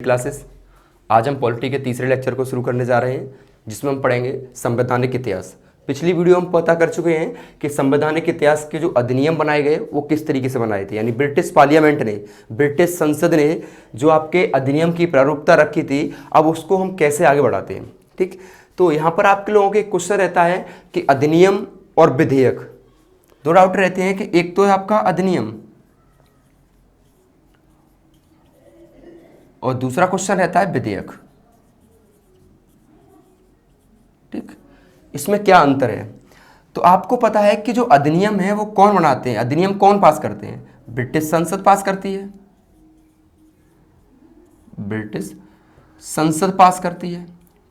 Classes. आज हम polity के तीसरे लेक्चर को शुरू करने जा रहे हैं, जिसमें हम पढ़ेंगे संवैधानिक इतिहास। पिछली वीडियो हम पता कर चुके हैं कि संवैधानिक इतिहास के जो अधिनियम बनाए गए वो किस तरीके से बनाए थे, यानी ब्रिटिश पार्लियामेंट ने, ब्रिटिश संसद ने जो आपके अधिनियम की प्रारूपता रखी थी, अब उसको हम कैसे आगे बढ़ाते हैं। ठीक, तो यहाँ पर आपके लोगों के क्वेश्चन रहता है कि अधिनियम और विधेयक, दो डाउट रहते हैं कि एक तो है आपका अधिनियम और दूसरा क्वेश्चन रहता है विधेयक। ठीक, इसमें क्या अंतर है? तो आपको पता है कि जो अधिनियम है वो कौन बनाते हैं, अधिनियम कौन पास करते हैं? ब्रिटिश संसद पास करती है, ब्रिटिश संसद पास करती है।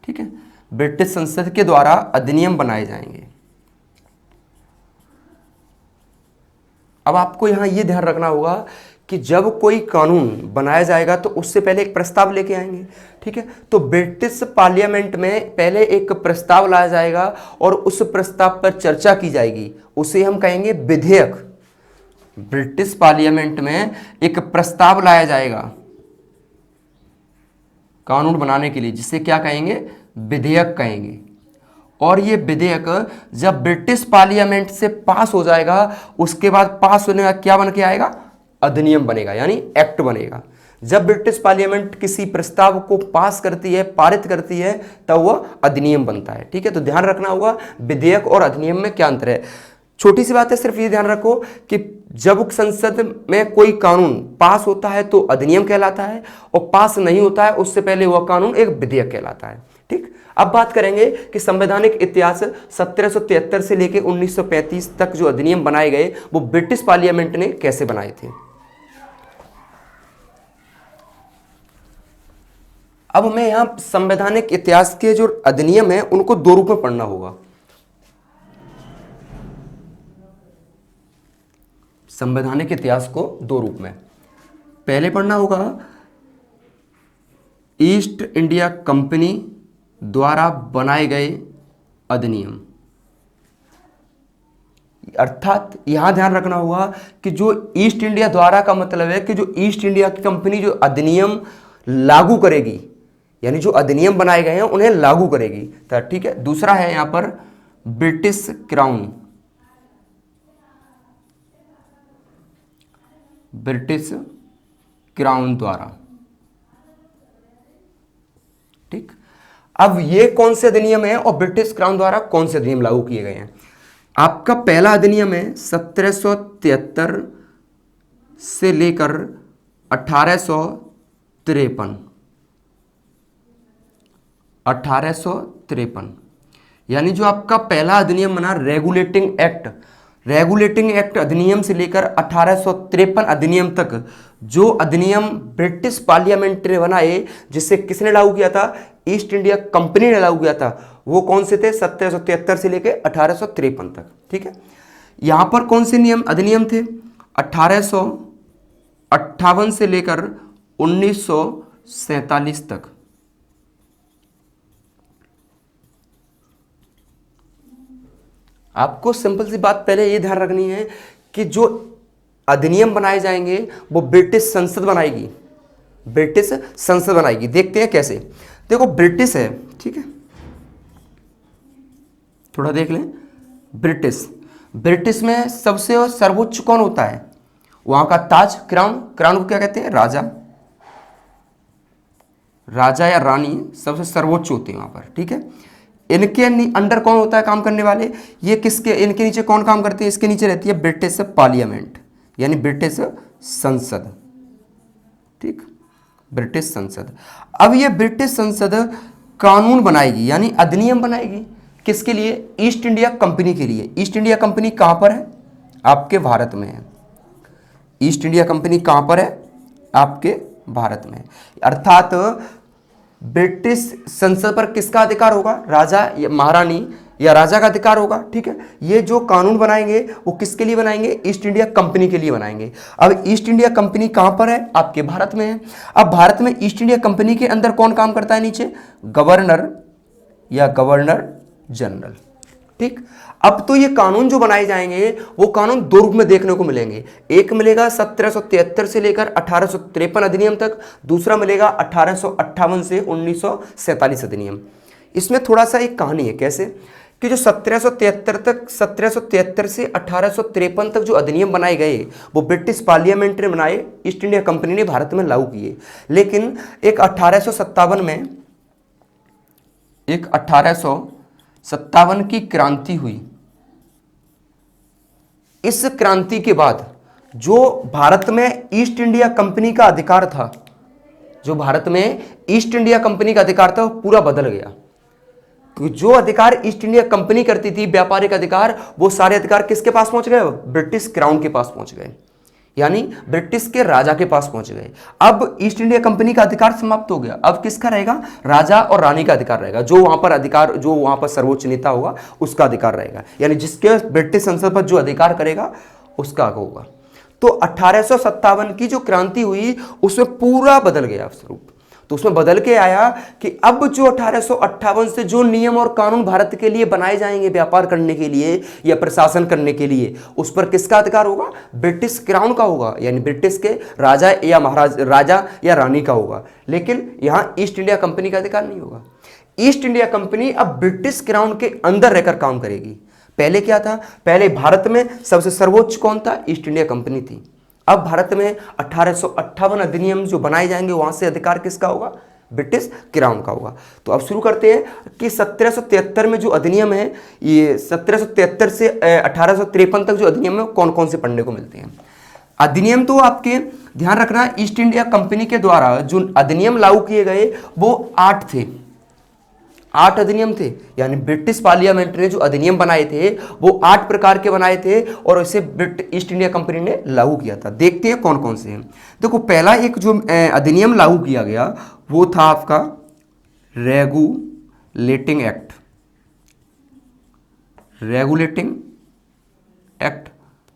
ठीक है, ब्रिटिश संसद के द्वारा अधिनियम बनाए जाएंगे। अब आपको यहां यह ध्यान रखना होगा कि जब कोई कानून बनाया जाएगा तो उससे पहले एक प्रस्ताव लेके आएंगे। ठीक है, तो ब्रिटिश पार्लियामेंट में पहले एक प्रस्ताव लाया जाएगा और उस प्रस्ताव पर चर्चा की जाएगी, उसे हम कहेंगे विधेयक। ब्रिटिश पार्लियामेंट में एक प्रस्ताव लाया जाएगा कानून बनाने के लिए, जिसे क्या कहेंगे? विधेयक कहेंगे। और ये विधेयक जब ब्रिटिश पार्लियामेंट से पास हो जाएगा, उसके बाद पास होने का क्या बन के आएगा? अधिनियम बनेगा, यानी एक्ट बनेगा। जब ब्रिटिश पार्लियामेंट किसी प्रस्ताव को पास करती है, पारित करती है, तब वह अधिनियम बनता है। ठीक है, तो ध्यान रखना होगा विधेयक और अधिनियम में क्या अंतर है। छोटी सी बात है, सिर्फ ये ध्यान रखो कि जब संसद में कोई कानून पास होता है तो अधिनियम कहलाता है, और पास नहीं होता है उससे पहले वह कानून एक विधेयक कहलाता है। ठीक, अब बात करेंगे कि संवैधानिक इतिहास 1773 से लेकर 1935 तक जो अधिनियम बनाए गए वो ब्रिटिश पार्लियामेंट ने कैसे बनाए थे। अब हमें यहां संवैधानिक इतिहास के जो अधिनियम है उनको दो रूप में पढ़ना होगा। संवैधानिक इतिहास को दो रूप में पहले पढ़ना होगा, ईस्ट इंडिया कंपनी द्वारा बनाए गए अधिनियम। अर्थात यहां ध्यान रखना होगा कि जो ईस्ट इंडिया द्वारा का मतलब है कि जो ईस्ट इंडिया की कंपनी जो अधिनियम लागू करेगी, यानी जो अधिनियम बनाए गए हैं उन्हें लागू करेगी। तो ठीक है, दूसरा है यहां पर ब्रिटिश क्राउन, ब्रिटिश क्राउन द्वारा। ठीक, अब ये कौन से अधिनियम है और ब्रिटिश क्राउन द्वारा कौन से अधिनियम लागू किए गए हैं? आपका पहला अधिनियम है 1773 से लेकर 1853, 1853, यानी जो आपका पहला अधिनियम बना रेगुलेटिंग एक्ट, रेगुलेटिंग एक्ट अधिनियम से लेकर 1853 अधिनियम तक जो अधिनियम ब्रिटिश पार्लियामेंट ने बनाए, जिसे किसने लागू किया था? ईस्ट इंडिया कंपनी ने लागू किया था। वो कौन से थे? 1773 से लेकर 1853 तक। ठीक है, यहां पर कौन से नियम अधिनियम थे? 1858 से लेकर 1947 तक। आपको सिंपल सी बात पहले ये ध्यान रखनी है कि जो अधिनियम बनाए जाएंगे वो ब्रिटिश संसद बनाएगी, ब्रिटिश संसद बनाएगी। देखते हैं कैसे। देखो, ब्रिटिश है, ठीक है, थोड़ा देख लें। ब्रिटिश में सबसे सर्वोच्च कौन होता है? वहां का ताज, क्राउन, क्राउन को क्या कहते हैं? राजा, राजा या रानी सबसे सर्वोच्च होते हैं वहां पर। ठीक है, इनके अंडर कौन होता है काम करने वाले? ये किसके, इनके नीचे कौन काम करते हैं? इसके नीचे रहती है ब्रिटिश पार्लियामेंट, यानी ब्रिटिश संसद। ठीक, ब्रिटिश संसद। अब ये ब्रिटिश संसद कानून बनाएगी, यानी अधिनियम बनाएगी। किसके लिए? ईस्ट इंडिया कंपनी के लिए। ईस्ट इंडिया कंपनी कहां पर है? आपके भारत में है। ईस्ट इंडिया कंपनी कहां पर है? आपके भारत में। अर्थात ब्रिटिश संसद पर किसका अधिकार होगा? राजा या महारानी या राजा का अधिकार होगा। ठीक है, ये जो कानून बनाएंगे वो किसके लिए बनाएंगे? ईस्ट इंडिया कंपनी के लिए बनाएंगे। अब ईस्ट इंडिया कंपनी कहां पर है? आपके भारत में है। अब भारत में ईस्ट इंडिया कंपनी के अंदर कौन काम करता है? नीचे गवर्नर या गवर्नर जनरल। ठीक। अब तो ये कानून जो बनाए जाएंगे वो कानून दो रूप में देखने को मिलेंगे। एक मिलेगा 1773 से लेकर 1853 अधिनियम तक, दूसरा मिलेगा 1858 से 1947 अधिनियम। इसमें थोड़ा सा एक कहानी है, कैसे कि जो 1773 से 1853 तक जो अधिनियम बनाए गए वो ब्रिटिश पार्लियामेंट ने बनाए, ईस्ट इंडिया कंपनी ने भारत में लागू किए। लेकिन एक 1857 की क्रांति हुई। इस क्रांति के बाद जो भारत में ईस्ट इंडिया कंपनी का अधिकार था, जो भारत में ईस्ट इंडिया कंपनी का अधिकार था, वो पूरा बदल गया। जो अधिकार ईस्ट इंडिया कंपनी करती थी, व्यापारिक अधिकार, वो सारे अधिकार किसके पास पहुंच गए? ब्रिटिश क्राउन के पास पहुंच गए, यानी ब्रिटिश के राजा के पास पहुंच गए। अब ईस्ट इंडिया कंपनी का अधिकार समाप्त हो गया। अब किसका रहेगा? राजा और रानी का अधिकार रहेगा। जो वहां पर अधिकार, जो वहां पर सर्वोच्च नेता होगा उसका अधिकार रहेगा, यानी जिसके ब्रिटिश संसद पर जो अधिकार करेगा उसका होगा। तो 1857 की जो क्रांति हुई उसमें पूरा बदल गया स्वरूप। तो उसमें बदल के आया कि अब जो 1858 से जो नियम और कानून भारत के लिए बनाए जाएंगे व्यापार करने के लिए या प्रशासन करने के लिए, उस पर किसका अधिकार होगा? ब्रिटिश क्राउन का होगा, यानी ब्रिटिश के राजा या महाराज, राजा या रानी का होगा। लेकिन यहां ईस्ट इंडिया कंपनी का अधिकार नहीं होगा। ईस्ट इंडिया कंपनी अब ब्रिटिश क्राउन के अंदर रहकर काम करेगी। पहले क्या था? पहले भारत में सबसे सर्वोच्च कौन था? ईस्ट इंडिया कंपनी थी। अब भारत में 1858 अधिनियम जो बनाए जाएंगे वहां से अधिकार किसका होगा? ब्रिटिश क्राउन का होगा। तो अब शुरू करते हैं कि 1773 में जो अधिनियम है, ये 1773 से 1853 तक जो अधिनियम है कौन कौन से पढ़ने को मिलते हैं। अधिनियम तो आपके ध्यान रखना, ईस्ट इंडिया कंपनी के द्वारा जो अधिनियम लागू किए गए वो 8 थे, 8 अधिनियम थे। यानी ब्रिटिश पार्लियामेंट ने जो अधिनियम बनाए थे वो 8 प्रकार के बनाए थे और इसे ईस्ट इंडिया कंपनी ने लागू किया था। देखते हैं कौन कौन से हैं। देखो, पहला एक जो अधिनियम लागू किया गया वो था आपका regulating act. Regulating act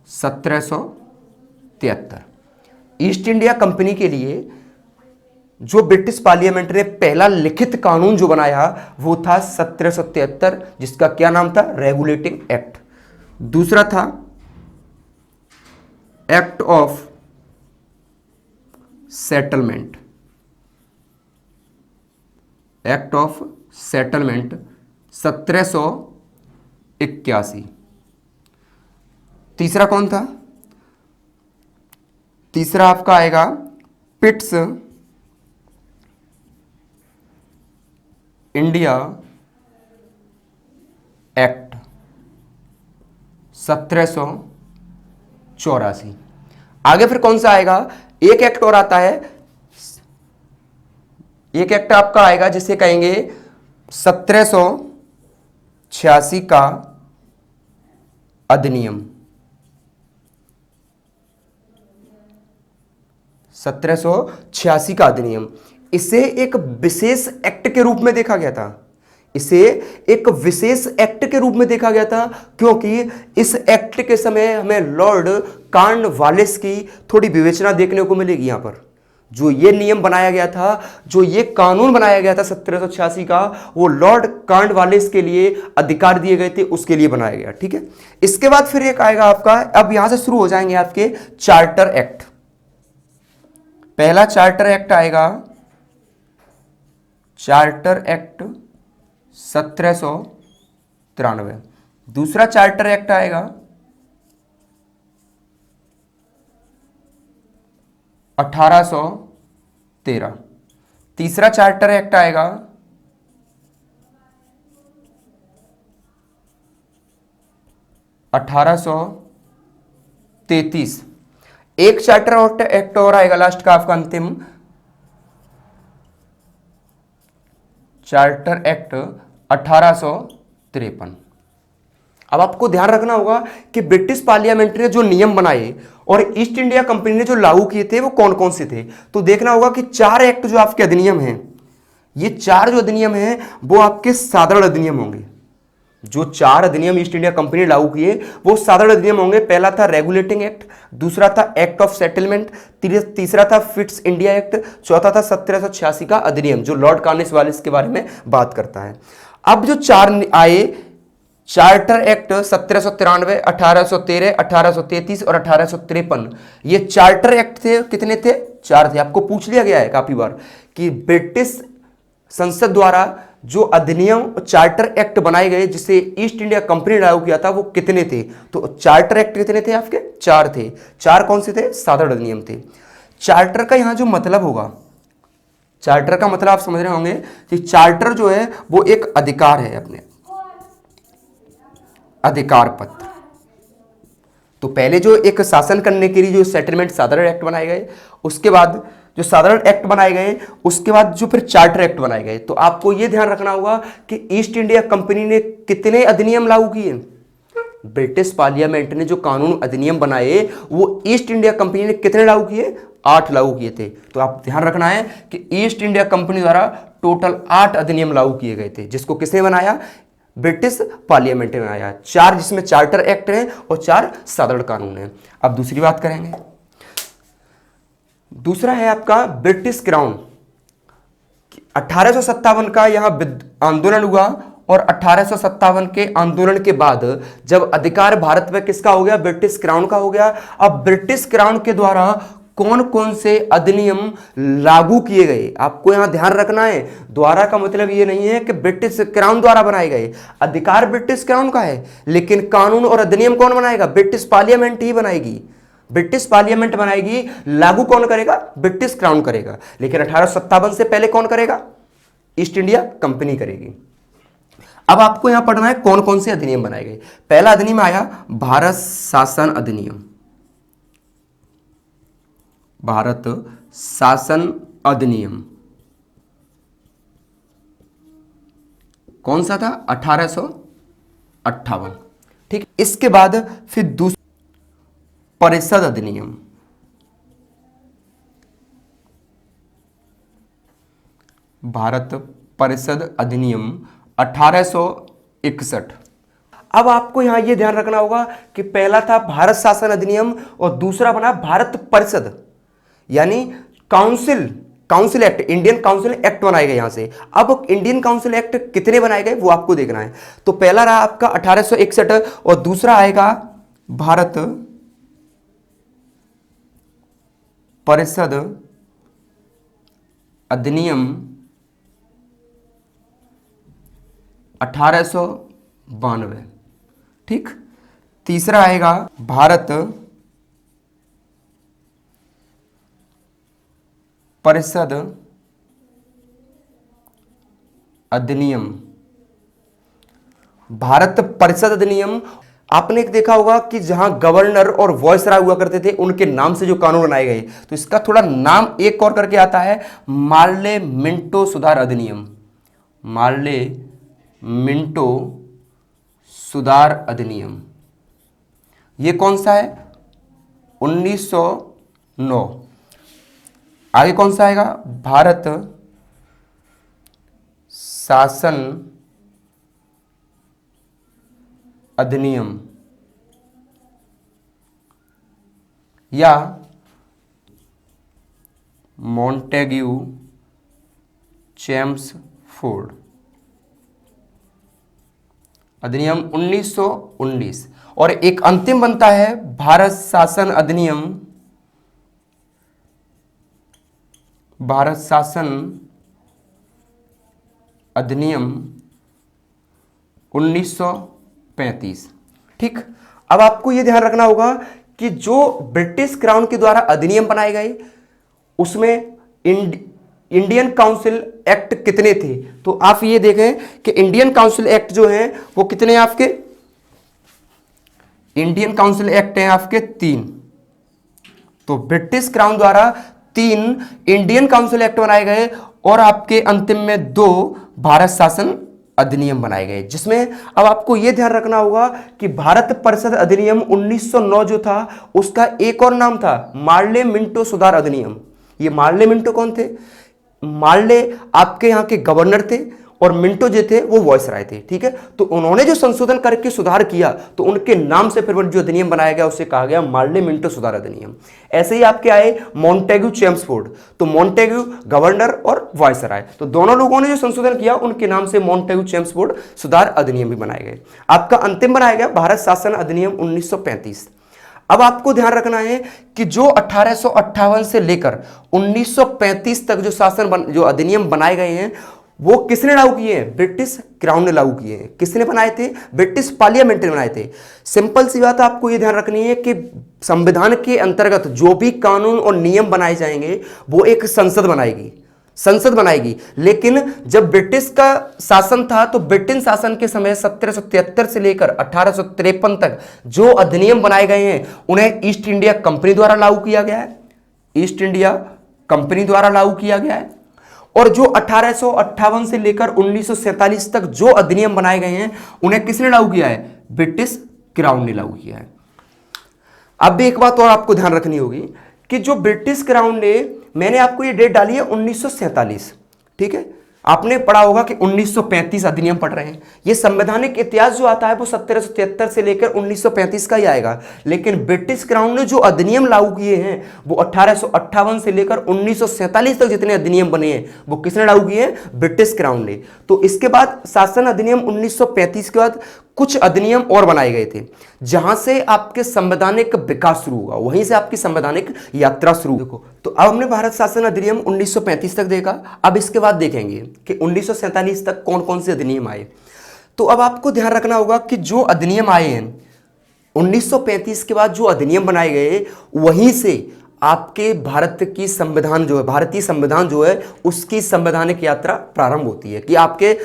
1773। East India company के लिए जो ब्रिटिश पार्लियामेंट ने पहला लिखित कानून जो बनाया वो था 1773, जिसका क्या नाम था? Regulating act. दूसरा था act of settlement. Act of settlement 1781। तीसरा कौन था? तीसरा आपका आएगा पिट्स इंडिया एक्ट 1784। आगे फिर कौन सा आएगा? एक एक्ट और आता है, एक एक्ट आपका आएगा जिसे कहेंगे 1786 का अधिनियम। 1786 का अधिनियम, इसे एक विशेष एक्ट के रूप में देखा गया था। इसे एक विशेष एक्ट के रूप में देखा गया था क्योंकि इस एक्ट के समय हमें लॉर्ड कॉर्नवालिस की थोड़ी विवेचना देखने को मिलेगी। यहां पर जो ये नियम बनाया गया था, जो ये कानून बनाया गया था 1786 का, वो लॉर्ड कॉर्नवालिस के लिए अधिकार दिए गए थे, उसके लिए बनाया गया। ठीक है। इसके बाद फिर एक आएगा आपका, अब यहां से शुरू हो जाएंगे आपके चार्टर एक्ट। पहला चार्टर एक्ट आएगा चार्टर एक्ट 1793। दूसरा चार्टर एक्ट आएगा 1813। तीसरा चार्टर एक्ट आएगा 1833। एक चार्टर एक्ट और आएगा लास्ट का आपका अंतिम, चार्टर एक्ट 1853। अब आपको ध्यान रखना होगा कि ब्रिटिश पार्लियामेंट ने जो नियम बनाए और ईस्ट इंडिया कंपनी ने जो लागू किए थे वो कौन कौन से थे। तो देखना होगा कि 4 एक्ट जो आपके अधिनियम हैं, ये 4 जो अधिनियम हैं वो आपके साधारण अधिनियम होंगे। जो 4 अधिनियम ईस्ट इंडिया कंपनी ने लागू किए वो साधारण अधिनियम होंगे। पहला था रेगुलेटिंग एक्ट, दूसरा था एक्ट ऑफ सेटलमेंट, तीसरा था फिट्स इंडिया एक्ट, चौथा था 1786 का अधिनियम जो लॉर्ड कॉर्नवालिस के बारे में बात करता है। अब जो 4 आए, चार्टर एक्ट 1793, 1813, 1833 और 1853, ये चार्टर एक्ट थे। कितने थे? 4 थे। आपको पूछ लिया गया है काफी बार कि ब्रिटिश संसद द्वारा जो अधिनियम चार्टर एक्ट बनाए गए जिसे ईस्ट इंडिया कंपनी ने लागू किया था वो कितने थे? तो चार्टर एक्ट कितने थे आपके? 4 थे। 4 कौन से थे? साधारण अधिनियम थे। चार्टर का यहां जो मतलब होगा, चार्टर का मतलब आप समझ रहे होंगे कि चार्टर जो है वो एक अधिकार है, अपने अधिकार पत्र। तो पहले जो एक शासन करने के लिए जो सेटलमेंट साधारण एक्ट बनाए गए, उसके बाद जो साधारण एक्ट बनाए गए, उसके बाद जो फिर चार्टर एक्ट बनाए गए। तो आपको यह ध्यान रखना होगा कि ईस्ट इंडिया कंपनी ने कितने अधिनियम लागू किए? ब्रिटिश पार्लियामेंट ने जो कानून अधिनियम बनाए वो ईस्ट इंडिया कंपनी ने कितने लागू किए? 8 लागू किए थे। तो आप ध्यान रखना है कि ईस्ट इंडिया कंपनी द्वारा टोटल 8 अधिनियम लागू किए गए थे, जिसको किसने बनाया? ब्रिटिश पार्लियामेंट ने बनाया। 4 जिसमें चार्टर एक्ट है और 4 साधारण कानून है। अब दूसरी बात करेंगे। दूसरा है आपका ब्रिटिश क्राउन। 1857 का यहां आंदोलन हुआ और 1857 के आंदोलन के बाद जब अधिकार भारत में किसका हो गया? ब्रिटिश क्राउन का हो गया। अब ब्रिटिश क्राउन के द्वारा कौन कौन से अधिनियम लागू किए गए, आपको यहां ध्यान रखना है। द्वारा का मतलब यह नहीं है कि ब्रिटिश क्राउन द्वारा बनाए गए। अधिकार ब्रिटिश क्राउन का है, लेकिन कानून और अधिनियम कौन बनाएगा? ब्रिटिश पार्लियामेंट ही बनाएगी। ब्रिटिश पार्लियामेंट बनाएगी, लागू कौन करेगा? ब्रिटिश क्राउन करेगा। लेकिन 1857 से पहले कौन करेगा? ईस्ट इंडिया कंपनी करेगी। अब आपको यहां पढ़ना है कौन कौन से अधिनियम बनाए गए। पहला अधिनियम आया भारत शासन अधिनियम। भारत शासन अधिनियम कौन सा था? 1858। ठीक। इसके बाद फिर दूसरा परिषद अधिनियम। भारत परिषद अधिनियम 1861। अब आपको यहां यह ध्यान रखना होगा कि पहला था भारत शासन अधिनियम और दूसरा बना भारत परिषद, यानी council act, Indian council act बनाए गए यहां से। अब इंडियन काउंसिल एक्ट कितने बनाए गए वो आपको देखना है। तो पहला रहा आपका 1861 और दूसरा आएगा भारत परिषद अधिनियम 1892। ठीक। तीसरा आएगा भारत परिषद अधिनियम। भारत परिषद अधिनियम आपने एक देखा होगा कि जहां गवर्नर और वॉइसरॉय हुआ करते थे उनके नाम से जो कानून बनाए गए, तो इसका थोड़ा नाम एक और करके आता है, मार्ले मिंटो सुधार अधिनियम। मार्ले मिंटो सुधार अधिनियम ये कौन सा है? 1909। आगे कौन सा आएगा? भारत शासन अधिनियम या मॉन्टेग्यू चेम्सफोर्ड अधिनियम 1919। और एक अंतिम बनता है भारत शासन अधिनियम, भारत शासन अधिनियम 1935। ठीक। अब आपको यह ध्यान रखना होगा कि जो ब्रिटिश क्राउन के द्वारा अधिनियम बनाए गए उसमें इंडियन काउंसिल एक्ट कितने थे? तो आप ये देखें कि इंडियन काउंसिल एक्ट जो है वो कितने आपके? इंडियन काउंसिल एक्ट हैं आपके 3। तो ब्रिटिश क्राउन द्वारा 3 इंडियन काउंसिल एक्ट बनाए गए और आपके अंतिम में 2 भारत शासन अधिनियम बनाए गए, जिसमें अब आपको यह ध्यान रखना होगा कि भारत परिषद अधिनियम 1909 जो था उसका एक और नाम था मार्ले मिंटो सुधार अधिनियम। ये मार्ले मिंटो कौन थे? मार्ले आपके यहां के गवर्नर थे और मिंटो जो थे वो वॉइसराय थे, ठीक है। तो उन्होंने जो संशोधन करके सुधार किया तो उनके नाम से फिर जो अधिनियम बनाया गया उसे कहा गया मार्ले मिंटो सुधार अधिनियम। ऐसे ही आपके आए मॉन्टेग्यू चेम्सफोर्ड, तो मॉन्टेग्यू गवर्नर और वॉइसराय, तो दोनों लोगों ने जो संशोधन किया उनके नाम से मॉन्टेग्यू चेम्सफोर्ड सुधार अधिनियम भी बनाए गए। आपका अंतिम बनाया गया भारत शासन अधिनियम 1935। अब आपको ध्यान रखना है कि जो 1858 से लेकर 1935 तक जो जो अधिनियम बनाए गए हैं वो किसने लागू किए हैं? ब्रिटिश क्राउन ने लागू किए हैं। किसने बनाए थे? ब्रिटिश पार्लियामेंट ने बनाए थे। सिंपल सी बात आपको ये ध्यान रखनी है कि संविधान के अंतर्गत जो भी कानून और नियम बनाए जाएंगे वो एक संसद बनाएगी। लेकिन जब ब्रिटिश का शासन था तो ब्रिटेन शासन के समय 1773 से लेकर 1853 तक जो अधिनियम बनाए गए हैं उन्हें ईस्ट इंडिया कंपनी द्वारा लागू किया गया है। और जो 1858 से लेकर 1947 तक जो अधिनियम बनाए गए हैं उन्हें किसने लागू किया है? ब्रिटिश क्राउन ने लागू किया है। अब भी एक बात और आपको ध्यान रखनी होगी कि जो ब्रिटिश क्राउन ने, मैंने आपको ये डेट डाली है 1947, ठीक है। आपने पढ़ा होगा कि 1935 अधिनियम पढ़ रहे हैं। ये संवैधानिक इतिहास जो आता है वो 1773 से लेकर 1935 का ही आएगा। लेकिन ब्रिटिश क्राउन ने जो अधिनियम लागू किए हैं वो 1858 से लेकर 1947 तक जितने अधिनियम बने हैं वो किसने लागू किए हैं? ब्रिटिश क्राउन ने। तो इसके बाद शासन अधिनियम 1935 के बाद कुछ अधिनियम और बनाए गए थे जहां से आपके संवैधानिक विकास शुरू होगा, वहीं से आपकी संवैधानिक यात्रा शुरू। देखो, तो अब हमने भारत शासन अधिनियम 1935 तक देखा। अब इसके बाद देखेंगे कि 1947 तक कौन कौन से अधिनियम आए। तो अब आपको ध्यान रखना होगा कि जो अधिनियम आए हैं 1935 के बाद जो अधिनियम बनाए गए वहीं से आपके भारतीय संविधान जो है उसकी संवैधानिक यात्रा प्रारंभ होती है। कि आपके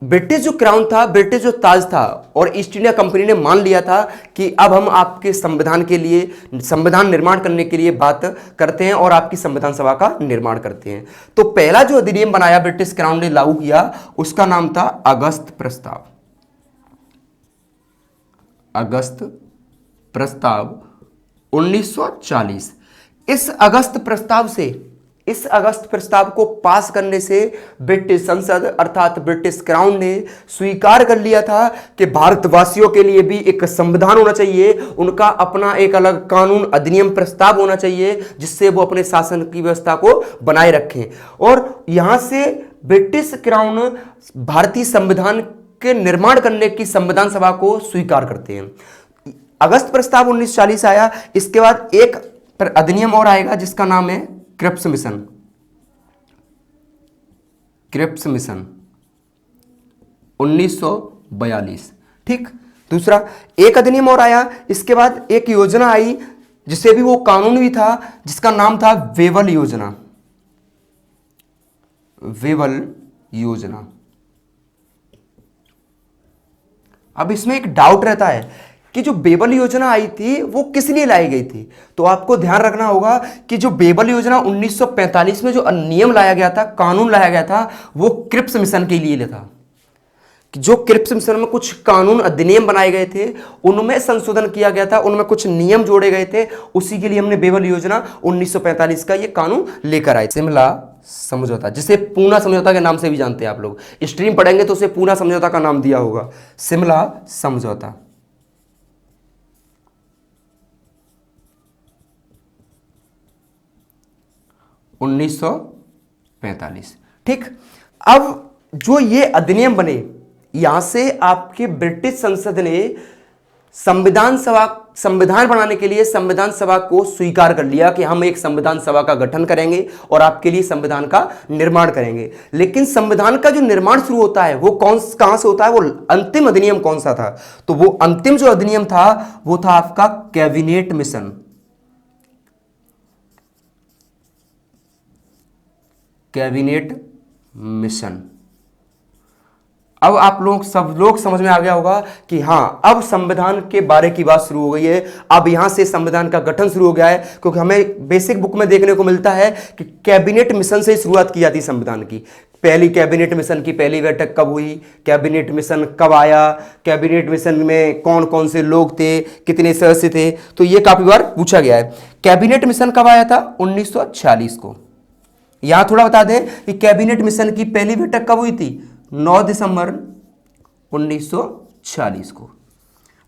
ब्रिटिश जो क्राउन था, ब्रिटिश जो ताज था और ईस्ट इंडिया कंपनी ने मान लिया था कि अब हम आपके संविधान के लिए, संविधान निर्माण करने के लिए बात करते हैं और आपकी संविधान सभा का निर्माण करते हैं। तो पहला जो अधिनियम बनाया ब्रिटिश क्राउन ने लागू किया उसका नाम था अगस्त प्रस्ताव 1940। इस अगस्त प्रस्ताव को पास करने से ब्रिटिश संसद अर्थात ब्रिटिश क्राउन ने स्वीकार कर लिया था कि भारतवासियों के लिए भी एक संविधान होना चाहिए, उनका अपना एक अलग कानून अधिनियम प्रस्ताव होना चाहिए जिससे वो अपने शासन की व्यवस्था को बनाए रखें। और यहां से ब्रिटिश क्राउन भारतीय संविधान के निर्माण करने की संविधान सभा को स्वीकार करते हैं। अगस्त प्रस्ताव 1940 आया। इसके बाद एक अधिनियम और आएगा जिसका नाम है क्रिप्स मिशन 1942, ठीक। दूसरा एक अधिनियम और आया। इसके बाद एक योजना आई जिसे भी वो कानून भी था जिसका नाम था वेवल योजना। अब इसमें एक डाउट रहता है कि जो बेबल योजना आई थी वो किस लिए लाई गई थी। तो आपको ध्यान रखना होगा कि जो बेबल योजना 1945 में जो नियम लाया गया था, कानून लाया गया था, वो क्रिप्स मिशन के लिए था। जो क्रिप्स मिशन में कुछ कानून अधिनियम बनाए गए थे, उनमें संशोधन किया गया था, उनमें कुछ नियम जोड़े गए थे, उसी के लिए हमने बेबल योजना 1945 का ये कानून लेकर आए। शिमला समझौता, जिसे पूना समझौता के नाम से भी जानते हैं आप लोग, स्ट्रीम पढ़ेंगे तो उसे पूना समझौता का नाम दिया होगा। शिमला समझौता 1945, ठीक। अब जो ये अधिनियम बने, यहां से आपके ब्रिटिश संसद ने संविधान बनाने के लिए संविधान सभा को स्वीकार कर लिया कि हम एक संविधान सभा का गठन करेंगे और आपके लिए संविधान का निर्माण करेंगे। लेकिन संविधान का जो निर्माण शुरू होता है वो कहां से होता है? वो अंतिम अधिनियम कौन सा था? तो वो अंतिम जो अधिनियम था वो था आपका कैबिनेट मिशन। अब आप लोग सब लोग समझ में आ गया होगा कि हाँ, अब संविधान के बारे की बात शुरू हो गई है। अब यहां से संविधान का गठन शुरू हो गया है, क्योंकि हमें बेसिक बुक में देखने को मिलता है कि कैबिनेट मिशन से शुरुआत की जाती है संविधान की। पहली कैबिनेट मिशन की पहली बैठक कब हुई, कैबिनेट मिशन कब आया, कैबिनेट मिशन में कौन कौन से लोग थे, कितने सदस्य थे, तो ये काफी बार पूछा गया है। कैबिनेट मिशन कब आया था? 1946 को। यहां थोड़ा बता दें कि कैबिनेट मिशन की पहली बैठक कब हुई थी? 9 दिसंबर 1940 को।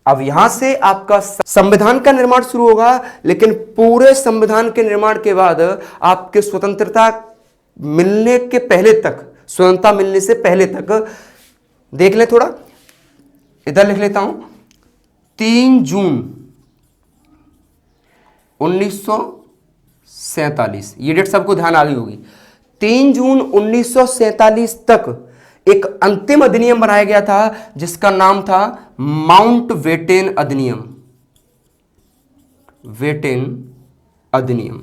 अब यहां से आपका संविधान का निर्माण शुरू होगा, लेकिन पूरे संविधान के निर्माण के बाद आपके स्वतंत्रता मिलने के पहले तक, स्वतंत्रता मिलने से पहले तक देख ले, थोड़ा इधर लिख लेता हूं, 3 जून 1947, ये डेट सबको ध्यान आ गई होगी। 3 जून 1947 तक एक अंतिम अधिनियम बनाया गया था जिसका नाम था माउंटबेटन अधिनियम। वेटेन अधिनियम।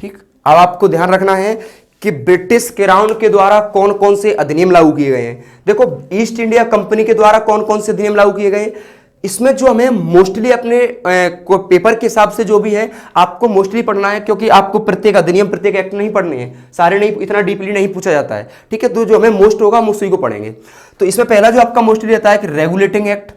ठीक, अब आपको ध्यान रखना है कि ब्रिटिश क्राउन के द्वारा कौन कौन से अधिनियम लागू किए गए हैं। देखो, ईस्ट इंडिया कंपनी के द्वारा कौन कौन से अधिनियम लागू किए गए, इसमें जो हमें मोस्टली अपने पेपर के हिसाब से जो भी है आपको मोस्टली पढ़ना है, क्योंकि आपको प्रत्येक अधिनियम, प्रत्येक एक्ट नहीं पढ़ने हैं, सारे नहीं, इतना डीपली नहीं पूछा जाता है। ठीक है, तो जो हमें मोस्ट होगा हम उसी को पढ़ेंगे। तो इसमें पहला जो आपका मोस्टली रहता है कि रेगुलेटिंग एक्ट,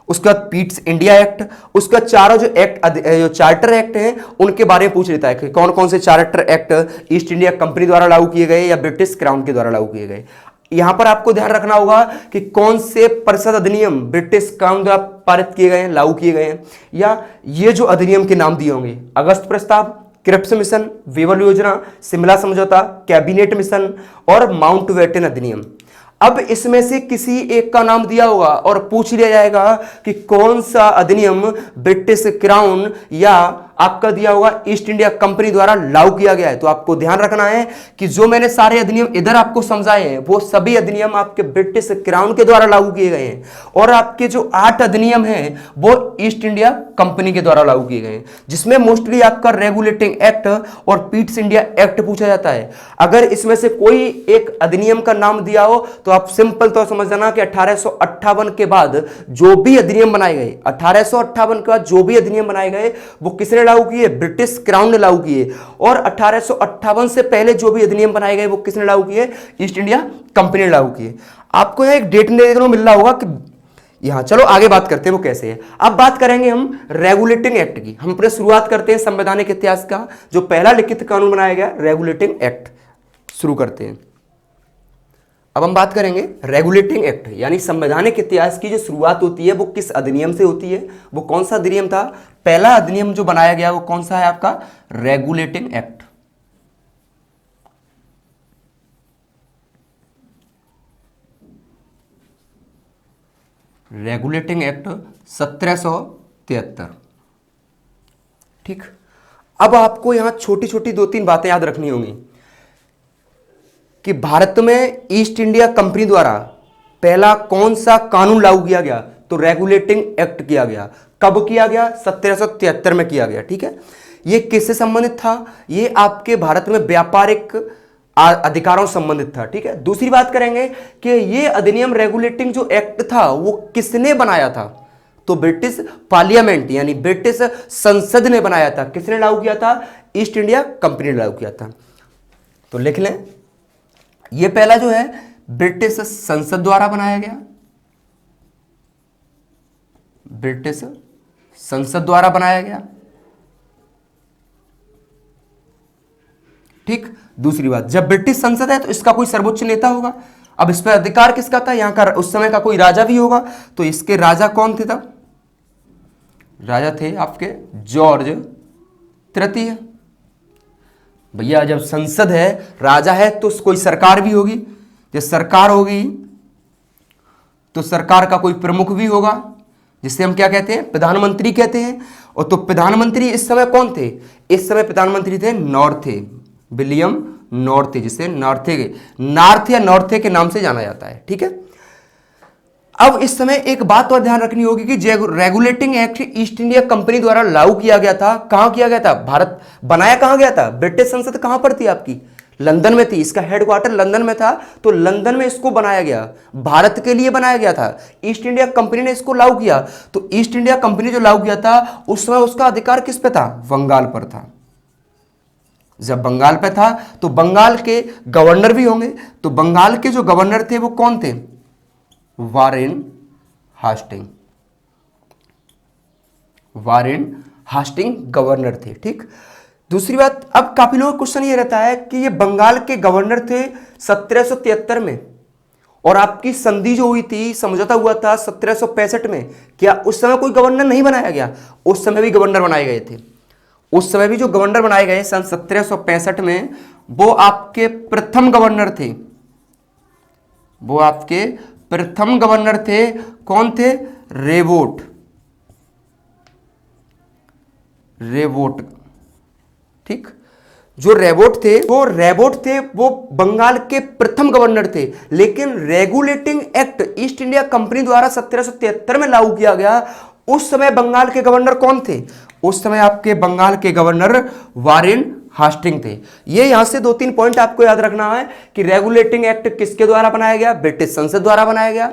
उसका पीट्स इंडिया एक्ट, उसका चारों जो एक्ट, जो चार्टर एक्ट हैं उनके बारे में पूछ लेता है कि कौन कौन से charter act east India company द्वारा लागू किए गए या ब्रिटिश क्राउन के द्वारा लागू किए गए। यहां पर आपको ध्यान रखना होगा कि कौन से परिषद अधिनियम ब्रिटिश क्राउन द्वारा पारित किए गए हैं, लागू किए गए हैं, या ये जो अधिनियम के नाम दिए होंगे, अगस्त प्रस्ताव, क्रिप्स मिशन, वेवर योजना, शिमला समझौता, कैबिनेट मिशन और माउंटबेटन अधिनियम। अब इसमें से किसी एक का नाम दिया होगा और पूछ लिया जाएगा कि कौन सा अधिनियम ब्रिटिश क्राउन या आपका दिया होगा ईस्ट इंडिया कंपनी द्वारा लागू किया गया है। तो आपको ध्यान रखना है कि जो मैंने सारे अधिनियम इधर आपको समझाए हैं वो सभी अधिनियम आपके ब्रिटिश क्राउन के द्वारा लागू किए गए हैं, और आपके जो 8 अधिनियम हैं वो ईस्ट इंडिया कंपनी के द्वारा लागू किए गए हैं, जिसमें मोस्टली आपका रेगुलेटिंग एक्ट और पीट्स इंडिया एक्ट पूछा जाता है। अगर इसमें से कोई एक अधिनियम का नाम दिया हो तो आप सिंपल तो समझ जाना कि 1858 के बाद जो भी अधिनियम बनाए गए, 1858 के बाद जो भी अधिनियम बनाए गए वो किसने लागू किए, ब्रिटिश क्राउन ने लागू किए, और 1858 से पहले जो भी अधिनियम बनाए गए वो किसने लागू किए, ईस्ट इंडिया कंपनी ने लागू किए। आपको यहां एक डेट देखने को मिल रहा होगा कि यहां, चलो आगे बात करते हैं वो कैसे है। अब बात करेंगे हम रेगुलेटिंग एक्ट की। हम अपने शुरुआत करते हैं संवैधानिक इतिहास का, जो पहला लिखित कानून बनाया गया रेगुलेटिंग एक्ट, शुरू करते हैं। अब हम बात करेंगे रेगुलेटिंग एक्ट, यानी संवैधानिक इतिहास की जो शुरुआत होती है वो किस अधिनियम से होती है, वो कौन सा अधिनियम था। पहला अधिनियम जो बनाया गया वो कौन सा है आपका, रेगुलेटिंग एक्ट। Regulating act 1773। ठीक, अब आपको यहां छोटी छोटी 2-3 बातें याद रखनी होंगी कि भारत में ईस्ट इंडिया कंपनी द्वारा पहला कौन सा कानून लागू किया गया, तो रेगुलेटिंग एक्ट किया गया। कब किया गया, 1773 में किया गया। ठीक है, यह किससे संबंधित था, यह आपके भारत में व्यापारिक अधिकारों से संबंधित था। ठीक है, दूसरी बात करेंगे कि यह अधिनियम रेगुलेटिंग जो एक्ट था वो किसने बनाया था, तो ब्रिटिश पार्लियामेंट यानी ब्रिटिश संसद ने बनाया था। किसने लागू किया था, ईस्ट इंडिया कंपनी ने लागू किया था। तो लिख लें, यह पहला जो है ब्रिटिश संसद द्वारा बनाया गया, ब्रिटिश संसद द्वारा बनाया गया। ठीक, दूसरी बात, जब ब्रिटिश संसद है तो इसका कोई सर्वोच्च नेता होगा। अब इस पर अधिकार किसका था, यहां का उस समय का कोई राजा भी होगा, तो इसके राजा कौन थे तब, राजा थे आपके जॉर्ज तृतीय। भैया जब संसद है, राजा है, तो कोई सरकार भी होगी, जब सरकार होगी तो सरकार का कोई प्रमुख भी होगा, जिसे हम क्या कहते हैं, प्रधानमंत्री कहते हैं। और तो प्रधानमंत्री इस समय कौन थे, इस समय प्रधानमंत्री थे नॉर्थे, विलियम नॉर्थे, जिसे नार्थ या नॉर्थे के नाम से जाना जाता है। ठीक है, अब इस समय एक बात और ध्यान रखनी होगी कि regulating act east India company द्वारा लागू किया गया था। कहां किया गया था, भारत बनाया कहां गया था, ब्रिटिश संसद कहां पर थी आपकी, लंदन में थी, इसका हेडक्वार्टर लंदन में था, तो लंदन में इसको बनाया गया, भारत के लिए बनाया गया था। ईस्ट इंडिया कंपनी ने इसको लागू किया, तो ईस्ट इंडिया कंपनी जो लागू किया था उस समय उसका अधिकार किस पे था, बंगाल पर था। जब बंगाल पे था तो बंगाल के गवर्नर भी होंगे, तो बंगाल के जो गवर्नर थे वो कौन थे, Warren Hastings, Warren Hastings governor थे। ठीक, दूसरी बात, अब काफी लोगों का क्वेश्चन ये रहता है कि ये बंगाल के गवर्नर थे 1773 में, और आपकी संधि जो हुई थी, समझौता हुआ था 1765 में, क्या उस समय कोई गवर्नर नहीं बनाया गया? उस समय भी गवर्नर बनाए गए थे। उस समय भी जो गवर्नर बनाए गए सन 1765 में, वो आपके प्रथम गवर्नर थे। वो आपके प्रथम गवर्नर थे। कौन थे? रेवोट। रेवोट, ठीक। जो रेवोट थे वो बंगाल के प्रथम गवर्नर थे, लेकिन regulating act east India company द्वारा 1773 में लागू किया गया। उस समय बंगाल के गवर्नर कौन थे? उस समय आपके बंगाल के गवर्नर वारेन हास्टिंग थे। ये यहां से 2-3 पॉइंट आपको याद रखना है कि रेगुलेटिंग एक्ट किसके द्वारा बनाया गया? ब्रिटिश संसद द्वारा बनाया गया।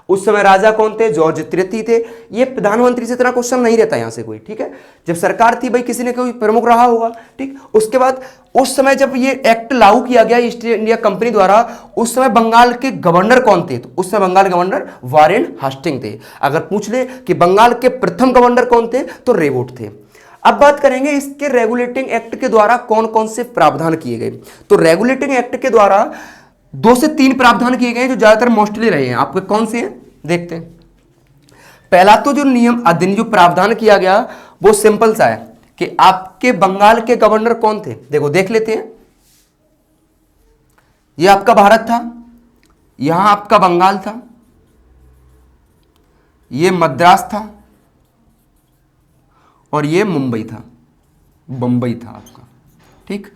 उस समय राजा कौन थे? जॉर्ज तृतीय थे। ये प्रधानमंत्री से इतना क्वेश्चन नहीं रहता यहां से कोई, ठीक है। जब सरकार थी भाई, किसी ने कोई प्रमुख रहा होगा, ठीक। उसके बाद उस समय जब ये एक्ट लागू किया गया ईस्ट इंडिया कंपनी द्वारा, उस समय बंगाल के गवर्नर कौन थे? तो उस समय बंगाल गवर्नर वारेन हास्टिंग थे। अगर पूछ ले कि बंगाल के प्रथम गवर्नर कौन थे, तो रेवोट थे। अब बात करेंगे इसके रेगुलेटिंग एक्ट के द्वारा कौन कौन से प्रावधान किए गए। तो रेगुलेटिंग एक्ट के द्वारा 2 से 3 प्रावधान किए गए जो ज्यादातर मोस्टली रहे हैं। आपके कौन से हैं देखते हैं। पहला तो जो नियम अधिनियम जो प्रावधान किया गया वो सिंपल सा है कि आपके बंगाल के गवर्नर कौन थे। देखो देख लेते हैं। ये आपका भारत था, यहां आपका बंगाल था, ये मद्रास था, और ये मुंबई था, बंबई था आपका, ठीक।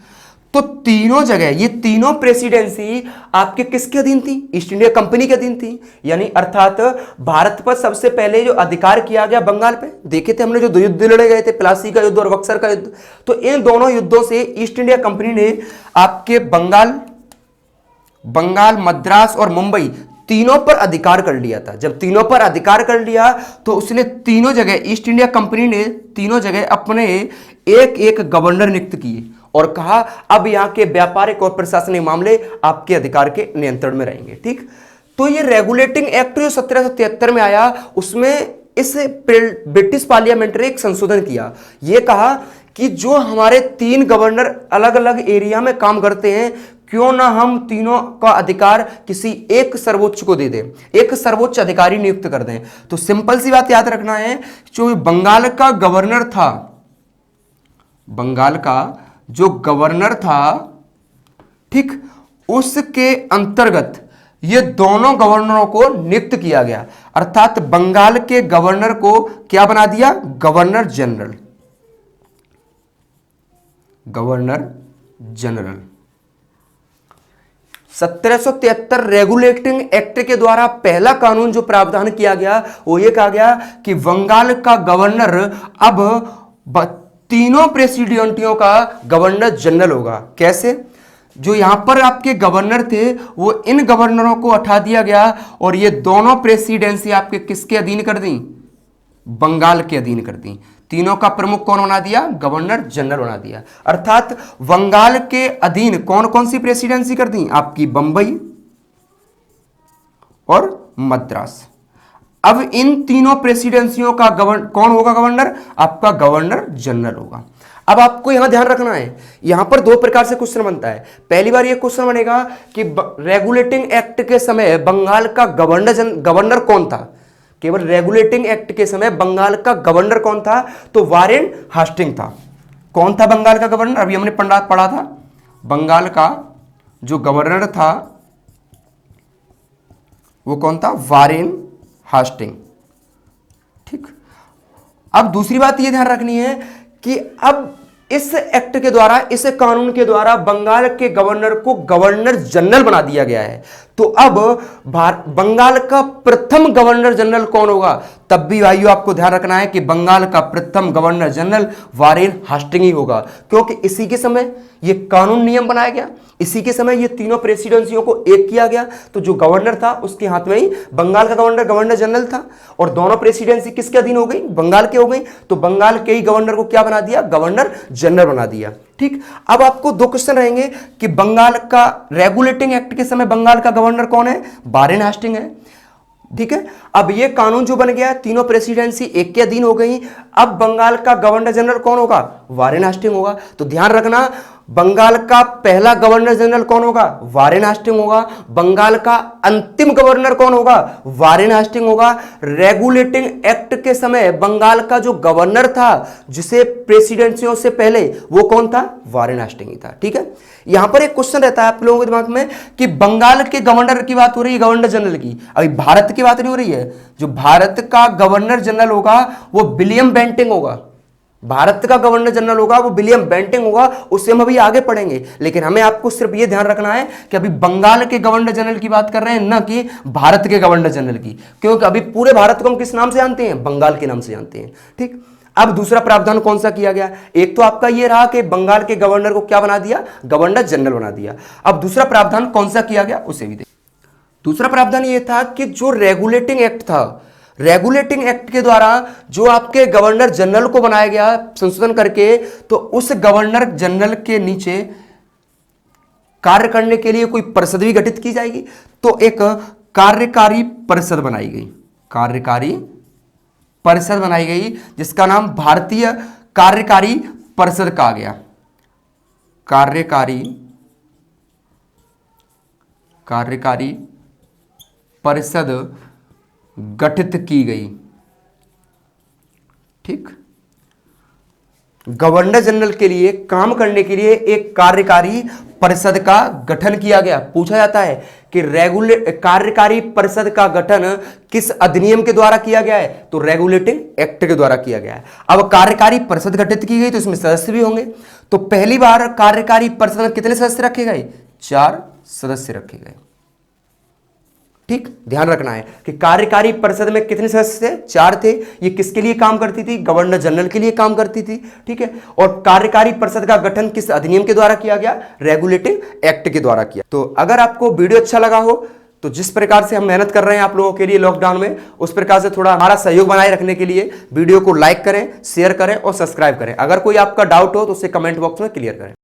तो तीनों जगह ये तीनों प्रेसिडेंसी आपके किसके अधीन थी? ईस्ट इंडिया कंपनी के अधीन थी। यानी अर्थात भारत पर सबसे पहले जो अधिकार किया गया बंगाल पे, देखे थे हमने जो 2 युद्ध लड़े गए थे, प्लासी का युद्ध और बक्सर का युद्ध। तो इन दोनों युद्धों से ईस्ट इंडिया कंपनी ने आपके बंगाल, मद्रास और मुंबई तीनों पर अधिकार कर लिया था। जब तीनों पर अधिकार कर लिया तो उसने तीनों जगह, ईस्ट इंडिया कंपनी ने तीनों जगह अपने एक एक गवर्नर नियुक्त किए और कहा अब यहां के व्यापारिक और प्रशासनिक मामले आपके अधिकार के नियंत्रण में रहेंगे, ठीक। तो ये रेगुलेटिंग एक्ट जो 1773 में आया, उसमें इस ब्रिटिश पार्लियामेंट ने एक संशोधन किया। यह कहा कि जो हमारे 3 गवर्नर अलग अलग एरिया में काम करते हैं, क्यों ना हम तीनों का अधिकार किसी एक सर्वोच्च को दे दें, एक सर्वोच्च अधिकारी नियुक्त कर दें। तो सिंपल सी बात याद रखना है, जो बंगाल का गवर्नर था, बंगाल का जो गवर्नर था, ठीक, उसके अंतर्गत ये दोनों गवर्नरों को नियुक्त किया गया। अर्थात बंगाल के गवर्नर को क्या बना दिया? Governor general. Governor general 1773 regulating act के द्वारा पहला कानून जो प्रावधान किया गया वो ये कहा गया कि बंगाल का गवर्नर अब तीनों प्रेसिडेंटियों का गवर्नर जनरल होगा। कैसे? जो यहां पर आपके गवर्नर थे वो इन गवर्नरों को हटा दिया गया और ये दोनों प्रेसिडेंसी आपके किसके अधीन कर दी? बंगाल के अधीन कर दी। तीनों का प्रमुख कौन बना दिया? गवर्नर जनरल बना दिया। अर्थात बंगाल के अधीन कौन कौन सी प्रेसिडेंसी कर दी? आपकी बंबई और मद्रास। अब इन तीनों प्रेसिडेंसियों का कौन होगा गवर्नर? आपका गवर्नर जनरल होगा। अब आपको यहां ध्यान रखना है, यहां पर 2 प्रकार से क्वेश्चन बनता है। पहली बार यह क्वेश्चन बनेगा कि रेगुलेटिंग एक्ट के समय बंगाल का गवर्नर कौन था? केवल रेगुलेटिंग एक्ट के समय बंगाल का गवर्नर कौन था? तो वारेन हास्टिंग था। कौन था बंगाल का गवर्नर? अभी हमने पढ़ा था। बंगाल का जो गवर्नर था वो कौन था? वारेन हास्टिंग, ठीक। अब दूसरी बात यह ध्यान रखनी है कि अब इस एक्ट के द्वारा, इस कानून के द्वारा बंगाल के गवर्नर को गवर्नर जनरल बना दिया गया है। तो अब बंगाल का प्रथम गवर्नर जनरल कौन होगा? तब भी भाइयों आपको ध्यान रखना है कि बंगाल का प्रथम गवर्नर जनरल वारेन हास्टिंग ही होगा, क्योंकि इसी के समय यह कानून नियम बनाया गया, इसी के समय ये तीनों प्रेसिडेंसियों को एक किया गया। तो जो गवर्नर था उसके हाथ में ही बंगाल का गवर्नर जनरल था और दोनों प्रेसिडेंसी किसके अधीन हो गई? बंगाल के हो गई। तो बंगाल के ही गवर्नर को क्या बना दिया? गवर्नर जनरल बना दिया, ठीक। अब आपको 2 क्वेश्चन रहेंगे कि बंगाल का रेगुलेटिंग एक्ट के समय बंगाल का गवर्नर कौन है? वारेन हास्टिंग है। ठीक है। अब ये कानून जो बन गया, तीनों प्रेसिडेंसी एक के अधीन हो गई। अब बंगाल का गवर्नर जनरल कौन होगा? वारेन हेस्टिंग होगा। तो ध्यान रखना, बंगाल का पहला गवर्नर जनरल कौन होगा? वारेन हेस्टिंग होगा। बंगाल का अंतिम गवर्नर कौन होगा? वारेन हेस्टिंग होगा। रेगुलेटिंग एक्ट के समय बंगाल का जो गवर्नर था, जिसे प्रेसिडेंसियों से पहले, वो कौन था? वारेन हेस्टिंग ही था। ठीक है। यहां पर एक क्वेश्चन रहता है आप लोगों के दिमाग में कि बंगाल के गवर्नर की बात हो रही है, गवर्नर जनरल की, अभी भारत की बात नहीं हो रही है। जो भारत का गवर्नर जनरल होगा वो विलियम बेंटिंग होगा। भारत का गवर्नर जनरल होगा वो विलियम बेंटिंग होगा, उससे हम अभी आगे पढ़ेंगे। लेकिन हमें आपको सिर्फ ये ध्यान रखना है कि अभी बंगाल के गवर्नर जनरल की बात कर रहे हैं, ना कि भारत के गवर्नर जनरल की, क्योंकि अभी पूरे भारत को हम किस नाम से जानते हैं? बंगाल के नाम से जानते हैं। ठीक। अब दूसरा प्रावधान कौन सा किया गया? एक तो आपका ये रहा कि बंगाल के गवर्नर को क्या बना दिया? गवर्नर जनरल बना दिया। अब दूसरा प्रावधान कौन सा किया गया उसे भी देखिए। दूसरा प्रावधान ये था कि जो रेगुलेटिंग एक्ट था, रेगुलेटिंग एक्ट के द्वारा जो आपके गवर्नर जनरल को बनाया गया संशोधन करके, तो उस गवर्नर जनरल के नीचे कार्य करने के लिए कोई परिषद भी गठित की जाएगी। तो एक कार्यकारी परिषद बनाई गई, कार्यकारी परिषद बनाई गई, जिसका नाम भारतीय कार्यकारी परिषद कहा गया। कार्यकारी परिषद गठित की गई। ठीक। गवर्नर जनरल के लिए काम करने के लिए एक कार्यकारी परिषद का गठन किया गया। पूछा जाता है कि कार्यकारी परिषद का गठन किस अधिनियम के द्वारा किया गया है? तो रेगुलेटिंग एक्ट के द्वारा किया गया है। अब कार्यकारी परिषद गठित की गई तो इसमें सदस्य भी होंगे। तो पहली बार कार्यकारी परिषद में कितने सदस्य रखे गए? 4 सदस्य रखे गए। ठीक। ध्यान रखना है कि कार्यकारी परिषद में कितने सदस्य थे? 4 थे। ये किसके लिए काम करती थी? गवर्नर जनरल के लिए काम करती थी। ठीक है। और कार्यकारी परिषद का गठन किस अधिनियम के द्वारा किया गया? रेगुलेटिंग एक्ट के द्वारा किया। तो अगर आपको वीडियो अच्छा लगा हो तो जिस प्रकार से हम मेहनत कर रहे हैं आप लोगों के लिए लॉकडाउन में, उस प्रकार से थोड़ा हमारा सहयोग बनाए रखने के लिए वीडियो को लाइक करें, शेयर करें और सब्सक्राइब करें। अगर कोई आपका डाउट हो तो उसे कमेंट बॉक्स में क्लियर करें।